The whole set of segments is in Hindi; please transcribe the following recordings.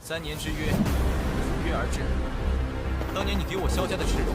3年之约，如约而至。当年你给我萧家的耻辱，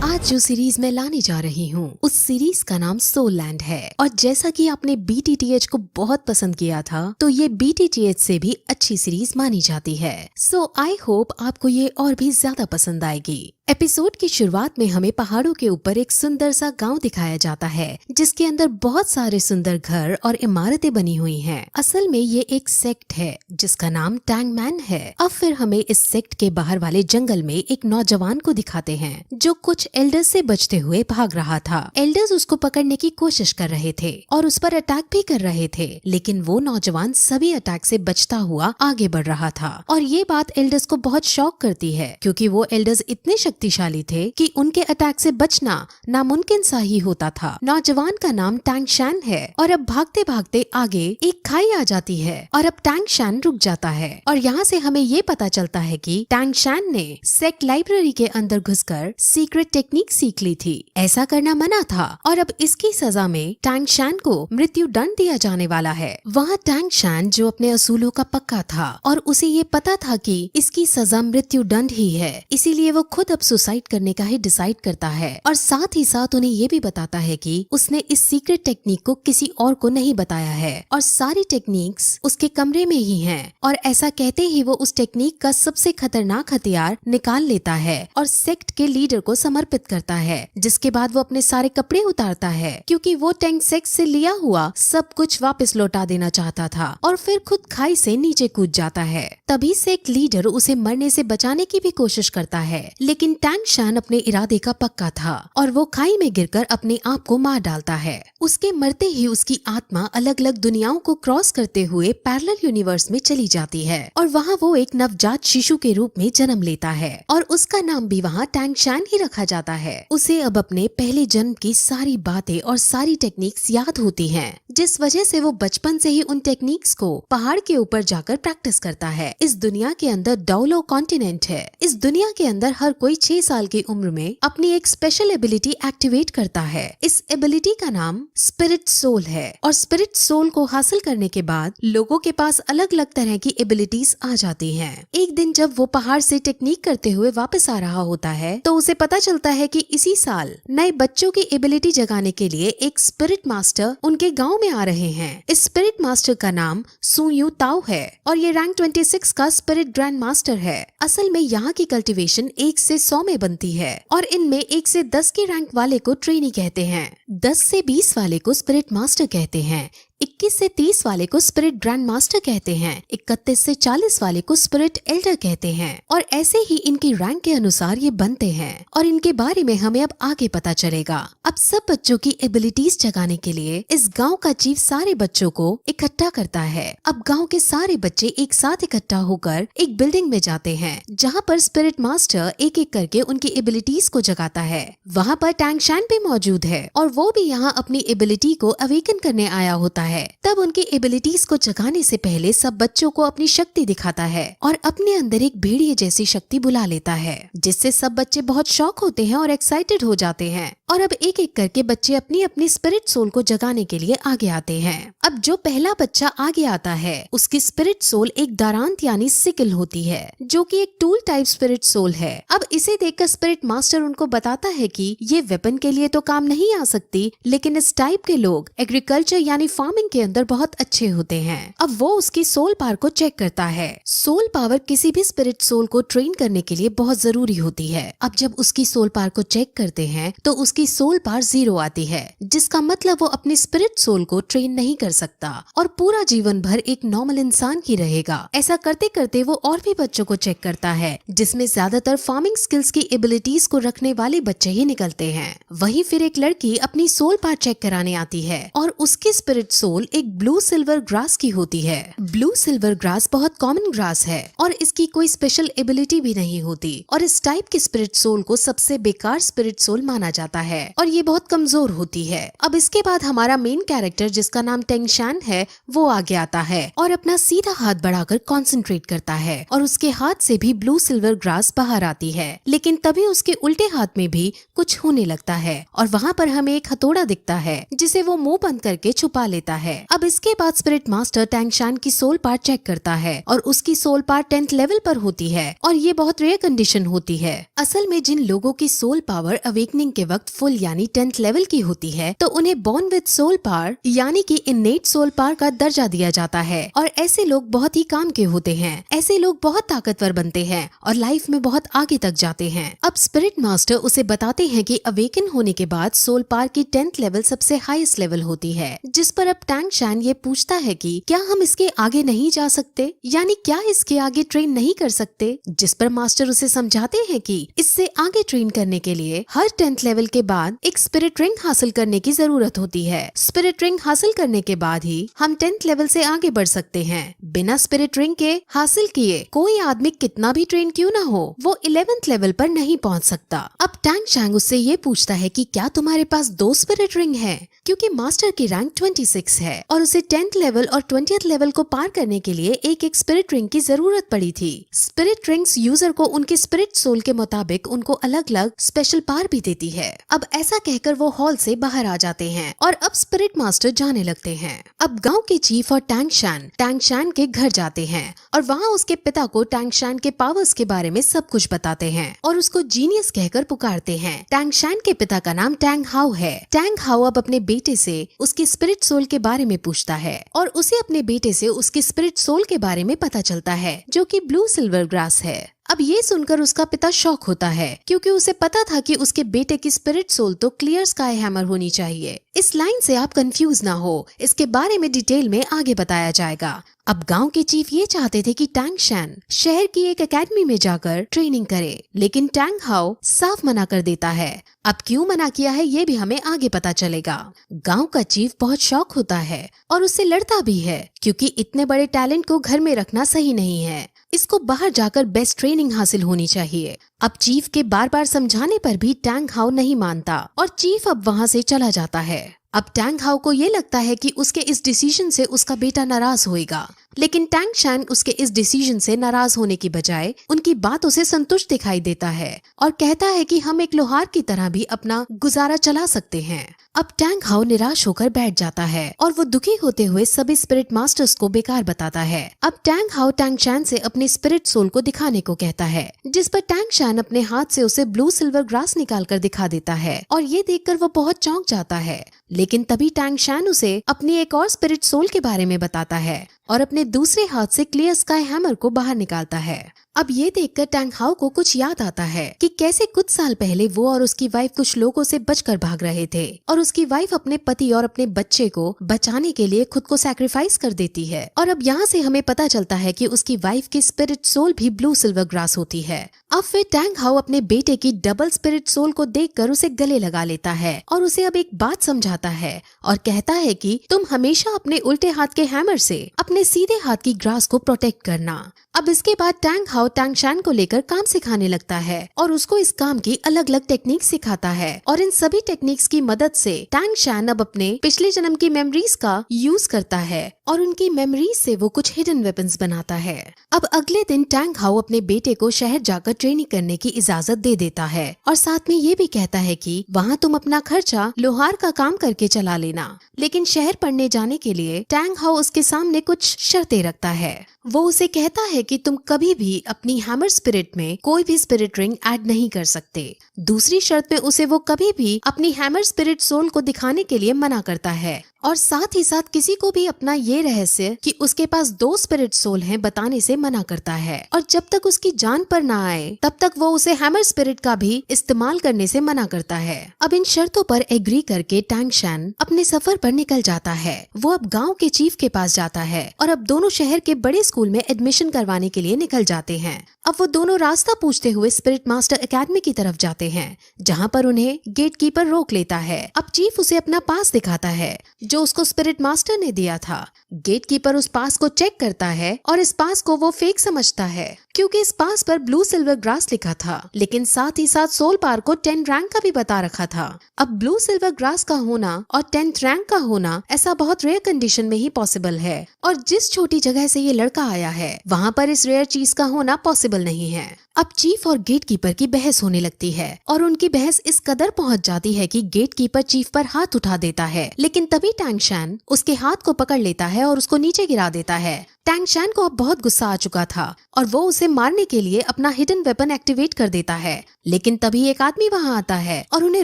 आज जो सीरीज मैं लाने जा रही हूँ उस सीरीज का नाम सोल लैंड है। और जैसा कि आपने BTTH को बहुत पसंद किया था तो ये BTTH से भी अच्छी सीरीज मानी जाती है। सो आई होप आपको ये और भी ज्यादा पसंद आएगी। एपिसोड की शुरुआत में हमें पहाड़ों के ऊपर एक सुंदर सा गांव दिखाया जाता है जिसके अंदर बहुत सारे सुंदर घर और इमारतें बनी हुई हैं। असल में ये एक सेक्ट है जिसका नाम टैंगमैन है। अब फिर हमें इस सेक्ट के बाहर वाले जंगल में एक नौजवान को दिखाते हैं जो कुछ एल्डर्स से बचते हुए भाग रहा था। एल्डर्स उसको पकड़ने की कोशिश कर रहे थे और उस पर अटैक भी कर रहे थे, लेकिन वो नौजवान सभी अटैक से बचता हुआ आगे बढ़ रहा था। और ये बात एल्डर्स को बहुत शॉक करती है क्योंकि वो एल्डर्स इतने शक्तिशाली थे कि उनके अटैक से बचना नामुमकिन सा ही होता था। नौजवान का नाम टैंग शैन है और अब भागते भागते आगे एक खाई आ जाती है और अब टैंग शैन रुक जाता है। और यहाँ से हमें ये पता चलता है कि टैंग शैन ने सेक्ट लाइब्रेरी के अंदर घुसकर सीक्रेट टेक्निक सीख ली थी। ऐसा करना मना था और अब इसकी सजा में टैंग शैन को मृत्यु दंड दिया जाने वाला है। वहाँ टैंग शैन जो अपने असूलों का पक्का था और उसे ये पता था कि इसकी सजा मृत्यु दंड ही है, इसीलिए वो खुद अब सुसाइड करने का ही डिसाइड करता है और साथ ही साथ उन्हें ये भी बताता है कि उसने इस सीक्रेट टेक्निक को किसी और को नहीं बताया है और सारी टेक्निक्स उसके कमरे में ही हैं। और ऐसा कहते ही वो उस टेक्निक का सबसे खतरनाक हथियार निकाल लेता है और सेक्ट के लीडर को समर्पित करता है, जिसके बाद वो अपने सारे कपड़े उतारता है क्योंकि वो टैंग सेक्ट से लिया हुआ सब कुछ वापस लौटा देना चाहता था और फिर खुद खाई से नीचे कूद जाता है। तभी सेक्ट लीडर उसे मरने से बचाने की भी कोशिश करता है, लेकिन टैंग शैन अपने इरादे का पक्का था और वो खाई में गिरकर अपने आप को मार डालता है। उसके मरते ही उसकी आत्मा अलग अलग दुनियाओं को क्रॉस करते हुए पैरेलल यूनिवर्स में चली जाती है और वहाँ वो एक नवजात शिशु के रूप में जन्म लेता है और उसका नाम भी वहाँ टैंग शैन ही रखा जाता है। उसे अब अपने पहले जन्म की सारी बातें और सारी टेक्निक्स याद होती हैं, जिस वजह से वो बचपन से ही उन टेक्निक्स को पहाड़ के ऊपर जाकर प्रैक्टिस करता है। इस दुनिया के अंदर डौलो कॉन्टिनेंट है। इस दुनिया के अंदर हर कोई 6 साल की उम्र में अपनी एक स्पेशल एबिलिटी एक्टिवेट करता है। इस एबिलिटी का नाम स्पिरिट सोल है और स्पिरिट सोल को हासिल करने के बाद लोगों के पास अलग अलग तरह की एबिलिटीज आ जाती हैं। एक दिन जब वो पहाड़ से टेक्निक करते हुए वापस आ रहा होता है तो उसे पता चलता है कि इसी साल नए बच्चों की एबिलिटी जगाने के लिए एक स्पिरिट मास्टर उनके गांव में आ रहे हैं। इस स्पिरिट मास्टर का नाम सुयू ताओ है और ये रैंक 26 का स्पिरिट ग्रैंड मास्टर है। असल में यहाँ की कल्टीवेशन 1 से 100 में बनती है और इनमें 1 से 10 के रैंक वाले को ट्रेनी कहते हैं, 10 से 20 वाले को स्पिरिट मास्टर कहते हैं, 21 से 30 वाले को स्पिरिट ग्रैंड मास्टर कहते हैं, 31 से 40 वाले को स्पिरिट एल्डर कहते हैं और ऐसे ही इनकी रैंक के अनुसार ये बनते हैं और इनके बारे में हमें अब आगे पता चलेगा। अब सब बच्चों की एबिलिटीज जगाने के लिए इस गांव का चीफ सारे बच्चों को इकट्ठा करता है। अब गांव के सारे बच्चे एक साथ इकट्ठा होकर एक बिल्डिंग में जाते हैं जहाँ पर स्पिरिट मास्टर एक एक करके उनकी एबिलिटीज को जगाता है। वहाँ पर टैंग शैन भी मौजूद है और वो भी यहाँ अपनी एबिलिटी को अवेकन करने आया होता है। तब उनकी एबिलिटीज को जगाने से पहले सब बच्चों को अपनी शक्ति दिखाता है और अपने अंदर एक भेड़िए जैसी शक्ति बुला लेता है, जिससे सब बच्चे बहुत शॉक होते हैं और एक्साइटेड हो जाते हैं। और अब एक एक करके बच्चे अपनी अपनी स्पिरिट सोल को जगाने के लिए आगे आते हैं। अब जो पहला बच्चा आगे आता है उसकी स्पिरिट सोल एक दारांत यानी सिकल होती है जो कि एक टूल टाइप स्पिरिट सोल है। अब इसे देखकर स्पिरिट मास्टर उनको बताता है कि ये वेपन के लिए तो काम नहीं आ सकती, लेकिन इस टाइप के लोग एग्रीकल्चर यानी फार्मिंग के अंदर बहुत अच्छे होते हैं। अब वो उसकी सोल पावर को चेक करता है। सोल पावर किसी भी स्पिरिट सोल को ट्रेन करने के लिए बहुत जरूरी होती है। अब जब उसकी सोल पावर को चेक करते हैं तो उसकी सोल पावर 0 आती है, जिसका मतलब वो अपनी स्पिरिट सोल को ट्रेन नहीं कर सकता और पूरा जीवन भर एक नॉर्मल इंसान ही रहेगा। ऐसा करते करते वो और भी बच्चों को चेक करता है जिसमें ज्यादातर फार्मिंग स्किल्स की एबिलिटीज को रखने वाले बच्चे ही निकलते हैं। वहीं फिर एक लड़की अपनी सोल पावर चेक कराने आती है और उसकी स्पिरिट सोल एक ब्लू सिल्वर ग्रास की होती है। ब्लू सिल्वर ग्रास बहुत कॉमन ग्रास है और इसकी कोई स्पेशल एबिलिटी भी नहीं होती और इस टाइप की स्पिरिट सोल को सबसे बेकार स्पिरिट सोल माना जाता है और ये बहुत कमजोर होती है। अब इसके बाद हमारा मेन कैरेक्टर जिसका नाम टैंग शैन है वो आगे आता है और अपना सीधा हाथ बढ़ाकर कंसंट्रेट करता है और उसके हाथ से भी ब्लू सिल्वर ग्रास बाहर आती है, लेकिन तभी उसके उल्टे हाथ में भी कुछ होने लगता है और वहाँ पर हमें एक हथौड़ा दिखता है जिसे वो मुंह बंद करके छुपा लेता देता है। अब इसके बाद स्पिरिट मास्टर टैंगशान की सोल पार्ट चेक करता है और उसकी सोल पार्ट 10th लेवल पर होती है और ये बहुत रेयर कंडीशन होती है। असल में जिन लोगों की सोल पावर अवेकनिंग के वक्त फुल यानी 10th लेवल की होती है तो उन्हें बॉर्न विद सोल पावर यानी कि इनेट सोल पावर का दर्जा दिया जाता है और ऐसे लोग बहुत ही काम के होते हैं। ऐसे लोग बहुत ताकतवर बनते हैं और लाइफ में बहुत आगे तक जाते हैं। अब स्पिरिट मास्टर उसे बताते हैं कि अवेकन होने के बाद सोल पावर की 10th लेवल सबसे हाईएस्ट लेवल होती है, जिस पर अब टैंगशान ये पूछता है कि क्या हम इसके आगे नहीं जा सकते, यानी क्या इसके आगे ट्रेन नहीं कर सकते, जिस पर मास्टर उसे समझाते हैं कि इससे आगे ट्रेन करने के लिए हर 10th लेवल के बाद एक स्पिरिट रिंग हासिल करने की जरूरत होती है। स्पिरिट रिंग हासिल करने के बाद ही हम 10th लेवल से आगे बढ़ सकते हैं। बिना स्पिरिट रिंग के हासिल किए कोई आदमी कितना भी ट्रेन क्यों न हो वो 11th लेवल पर नहीं पहुंच सकता। अब टैंगशान उससे ये पूछता है कि क्या तुम्हारे पास 2 स्पिरिट रिंग है, क्योंकि मास्टर की रैंक 26 है और उसे 10th लेवल और 20th लेवल को पार करने के लिए एक स्पिरिट रिंग की जरूरत पड़ी थी। स्पिरिट रिंग्स यूजर को उनके स्पिरिट सोल के मुताबिक उनको अलग अलग स्पेशल पावर भी देती है। अब ऐसा कहकर वो हॉल से बाहर आ जाते हैं और अब स्पिरिट मास्टर जाने लगते हैं। अब गांव के चीफ और टैंगशान के घर जाते हैं और वहाँ उसके पिता को टैंगशान के पावर्स के बारे में सब कुछ बताते हैं और उसको जीनियस कहकर पुकारते हैं। टैंगशान के पिता का नाम टैंग हाउ है। टैंग हाउ अब अपने बेटे से उसके स्पिरिट सोल के बारे में पूछता है और उसे अपने बेटे से उसके स्पिरिट सोल के बारे में पता चलता है, जो कि ब्लू सिल्वर ग्रास है। अब ये सुनकर उसका पिता शॉक होता है क्योंकि उसे पता था कि उसके बेटे की स्पिरिट सोल तो क्लियर स्काई हैमर होनी चाहिए। इस लाइन से आप कंफ्यूज ना हो, इसके बारे में डिटेल में आगे बताया जाएगा। अब गांव के चीफ ये चाहते थे कि टैंगशान शहर की एक एकेडमी में जाकर ट्रेनिंग करे, लेकिन टैंग हाउ साफ मना कर देता है। अब क्यों मना किया है ये भी हमें आगे पता चलेगा। गांव का चीफ बहुत शॉक होता है और उससे लड़ता भी है क्योंकि इतने बड़े टैलेंट को घर में रखना सही नहीं है, इसको बाहर जाकर बेस्ट ट्रेनिंग हासिल होनी चाहिए। अब चीफ के बार बार समझाने पर भी टैंग हाउ नहीं मानता और चीफ अब वहाँ से चला जाता है। अब टैंग हाउ को ये लगता है कि उसके इस डिसीजन से उसका बेटा नाराज होएगा, लेकिन टैंगशान उसके इस डिसीजन से नाराज होने की बजाय उनकी बातों से संतुष्ट दिखाई देता है और कहता है कि हम एक लोहार की तरह भी अपना गुजारा चला सकते हैं। अब टैंग हाउ निराश होकर बैठ जाता है और वो दुखी होते हुए सभी स्पिरिट मास्टर्स को बेकार बताता है। अब टैंग हाउ टैंगशान से अपने स्पिरिट सोल को दिखाने को कहता है, जिस पर टैंगशान अपने हाथ से उसे ब्लू सिल्वर ग्रास निकाल कर दिखा देता है और ये देखकर वो बहुत चौंक जाता है। लेकिन तभी टैंगशान उसे अपनी एक और स्पिरिट सोल के बारे में बताता है और अपने दूसरे हाथ से क्लियर स्काई हैमर को बाहर निकालता है। अब ये देखकर टैंग हाउ को कुछ याद आता है कि कैसे कुछ साल पहले वो और उसकी वाइफ कुछ लोगों से बचकर भाग रहे थे और उसकी वाइफ अपने पति और अपने बच्चे को बचाने के लिए खुद को सैक्रिफाइस कर देती है। और अब यहाँ से हमें पता चलता है कि उसकी वाइफ की स्पिरिट सोल भी ब्लू सिल्वर ग्रास होती है। अब फिर टैंग हाउ अपने बेटे की डबल स्पिरिट सोल को देखकर उसे गले लगा लेता है और उसे अब एक बात समझाता है और कहता है कि तुम हमेशा अपने उल्टे हाथ के हैमर से अपने सीधे हाथ की ग्रास को प्रोटेक्ट करना। अब इसके बाद टैंग हाउ टैंगशान को लेकर काम सिखाने लगता है और उसको इस काम की अलग अलग टेक्निक सिखाता है और इन सभी टेक्निक्स की मदद से टैंगशान अब अपने पिछले जन्म की मेमोरीज का यूज करता है और उनकी मेमोरीज से वो कुछ हिडन वेपन्स बनाता है। अब अगले दिन टैंग हाउ अपने बेटे को शहर जाकर ट्रेनिंग करने की इजाजत दे देता है और साथ में ये भी कहता है कि वहाँ तुम अपना खर्चा लोहार का काम करके चला लेना। लेकिन शहर पढ़ने जाने के लिए टैंग हाउ उसके सामने कुछ शर्तें रखता है। वो उसे कहता है कि तुम कभी भी अपनी हैमर स्पिरिट में कोई भी स्पिरिट रिंग ऐड नहीं कर सकते। दूसरी शर्त में उसे वो कभी भी अपनी हैमर स्पिरिट सोल को दिखाने के लिए मना करता है और साथ ही साथ किसी को भी अपना ये रहस्य कि उसके पास 2 स्पिरिट सोल हैं बताने से मना करता है और जब तक उसकी जान पर ना आए तब तक वो उसे हैमर स्पिरिट का भी इस्तेमाल करने से मना करता है। अब इन शर्तों पर एग्री करके टैंगशान अपने सफर पर निकल जाता है। वो अब गांव के चीफ के पास जाता है और अब दोनों शहर के बड़े स्कूल में एडमिशन करवाने के लिए निकल जाते हैं। अब वो दोनों रास्ता पूछते हुए स्पिरिट मास्टर एकेडमी की तरफ जाते हैं, जहाँ पर उन्हें गेट कीपर रोक लेता है। अब चीफ उसे अपना पास दिखाता है जो उसको स्पिरिट मास्टर ने दिया था। गेट कीपर उस पास को चेक करता है और इस पास को वो फेक समझता है क्योंकि इस पास पर ब्लू सिल्वर ग्रास लिखा था, लेकिन साथ ही साथ सोल पार को 10 रैंक का भी बता रखा था। अब ब्लू सिल्वर ग्रास का होना और 10th रैंक का होना ऐसा बहुत रेयर कंडीशन में ही पॉसिबल है और जिस छोटी जगह से ये लड़का आया है वहाँ पर इस रेयर चीज का होना पॉसिबल नहीं है। अब चीफ और गेट कीपर की बहस होने लगती है और उनकी बहस इस कदर पहुंच जाती है कि गेट कीपर चीफ पर हाथ उठा देता है, लेकिन तभी टैंग शैन उसके हाथ को पकड़ लेता है और उसको नीचे गिरा देता है। टैंग शैन को अब बहुत गुस्सा आ चुका था और वो उसे मारने के लिए अपना हिडन वेपन एक्टिवेट कर देता है, लेकिन तभी एक आदमी वहाँ आता है और उन्हें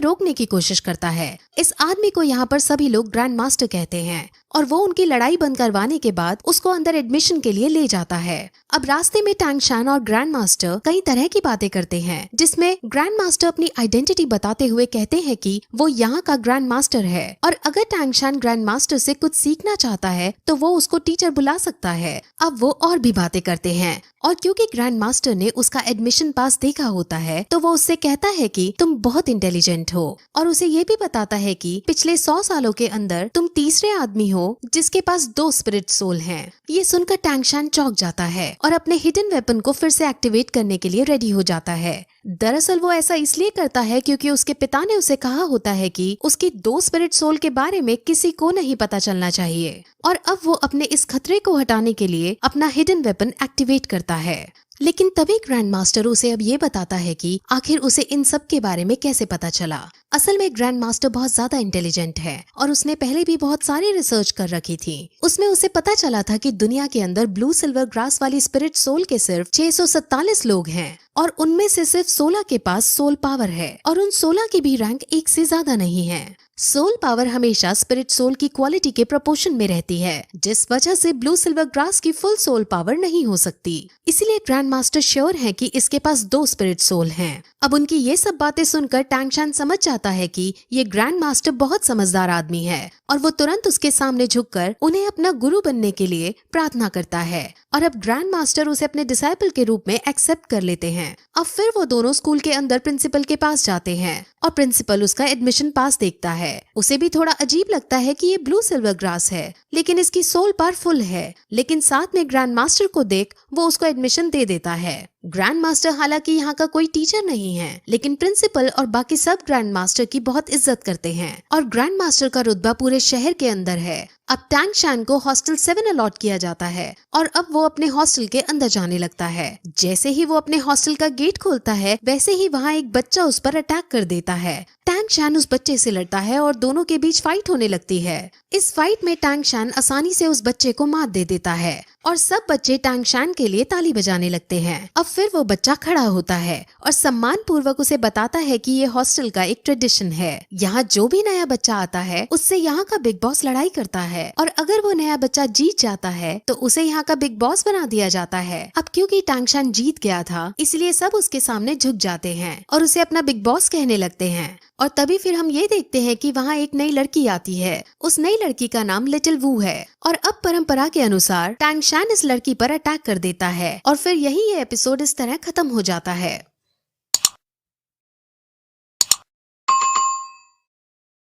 रोकने की कोशिश करता है। इस आदमी को यहाँ पर सभी लोग ग्रैंड मास्टर कहते हैं और वो उनकी लड़ाई बंद करवाने के बाद उसको अंदर एडमिशन के लिए ले जाता है। अब रास्ते में टैंग शैन और ग्रैंड मास्टर कई तरह की बातें करते हैं, जिसमें ग्रैंड मास्टर अपनी आइडेंटिटी बताते हुए कहते हैं कि वो यहाँ का ग्रैंड मास्टर है और अगर टैंग शैन ग्रैंड मास्टर से कुछ सीखना चाहता है तो वो उसको टीचर बुला सकता है। अब वो और भी बातें करते हैं और क्योंकि ग्रैंड मास्टर ने उसका एडमिशन पास देखा होता है तो वो उससे कहता है कि तुम बहुत इंटेलिजेंट हो और उसे ये भी बताता है कि पिछले 100 सालों के अंदर तुम तीसरे आदमी हो जिसके पास 2 स्पिरिट सोल हैं। ये सुनकर टैंग शैन चौंक जाता है और अपने हिडन वेपन को फिर से एक्टिवेट करने के लिए रेडी हो जाता है। दरअसल वो ऐसा इसलिए करता है क्योंकि उसके पिता ने उसे कहा होता है कि उसकी 2 स्पिरिट सोल के बारे में किसी को नहीं पता चलना चाहिए और अब वो अपने इस खतरे को हटाने के लिए अपना हिडन वेपन एक्टिवेट करता है। लेकिन तभी ग्रैंड मास्टर उसे अब ये बताता है कि आखिर उसे इन सब के बारे में कैसे पता चला। असल में ग्रैंड मास्टर बहुत ज्यादा इंटेलिजेंट है और उसने पहले भी बहुत सारी रिसर्च कर रखी थी। उसमें उसे पता चला था कि दुनिया के अंदर ब्लू सिल्वर ग्रास वाली स्पिरिट सोल के सिर्फ 647 लोग हैं और उनमें से सिर्फ 16 के पास सोल पावर है और उन 16 की भी रैंक 1 से ज्यादा नहीं है। सोल पावर हमेशा स्पिरिट सोल की क्वालिटी के प्रोपोर्शन में रहती है, जिस वजह से ब्लू सिल्वर ग्रास की फुल सोल पावर नहीं हो सकती। इसीलिए ग्रैंड मास्टर श्योर है कि इसके पास 2 स्पिरिट सोल हैं। अब उनकी ये सब बातें सुनकर टैंग शैन समझ जाता है कि ये ग्रैंड मास्टर बहुत समझदार आदमी है और वो तुरंत उसके सामने झुककर उन्हें अपना गुरु बनने के लिए प्रार्थना करता है और अब ग्रैंड मास्टर उसे अपने डिसाइपल के रूप में एक्सेप्ट कर लेते हैं। अब फिर वो दोनों स्कूल के अंदर प्रिंसिपल के पास जाते हैं और प्रिंसिपल उसका एडमिशन पास देखता है। उसे भी थोड़ा अजीब लगता है कि ये ब्लू सिल्वर ग्रास है लेकिन इसकी सोल पावर फुल है, लेकिन साथ में ग्रैंड मास्टर को देख वो उसको एडमिशन दे देता है। ग्रैंड मास्टर हालांकि यहाँ का कोई टीचर नहीं है, लेकिन प्रिंसिपल और बाकी सब ग्रैंड मास्टर की बहुत इज्जत करते हैं और ग्रैंड मास्टर का रुतबा पूरे शहर के अंदर है। अब टैंग शैन को हॉस्टल 7 अलॉट किया जाता है और अब वो अपने हॉस्टल के अंदर जाने लगता है। जैसे ही वो अपने हॉस्टल का गेट खोलता है वैसे ही वहाँ एक बच्चा उस पर अटैक कर देता है। टैंग शैन उस बच्चे से लड़ता है और दोनों के बीच फाइट होने लगती है। इस फाइट में टैंग शैन आसानी से उस बच्चे को मार दे देता है और सब बच्चे टैंग शैन के लिए ताली बजाने लगते हैं। अब फिर वो बच्चा खड़ा होता है और सम्मान पूर्वक उसे बताता है कि ये हॉस्टल का एक ट्रेडिशन है। यहाँ जो भी नया बच्चा आता है उससे यहाँ का बिग बॉस लड़ाई करता है और अगर वो नया बच्चा जीत जाता है तो उसे यहाँ का बिग बॉस बना दिया जाता है। अब क्योंकि टैंग शैन जीत गया था इसलिए सब उसके सामने झुक जाते हैं और उसे अपना बिग बॉस कहने लगते हैं। और तभी फिर हम ये देखते हैं कि वहाँ एक नई लड़की आती है। उस नई लड़की का नाम लिटिल वू है और अब परंपरा के अनुसार टैंग शैन इस लड़की पर अटैक कर देता है और फिर यही ये एपिसोड इस तरह खत्म हो जाता है।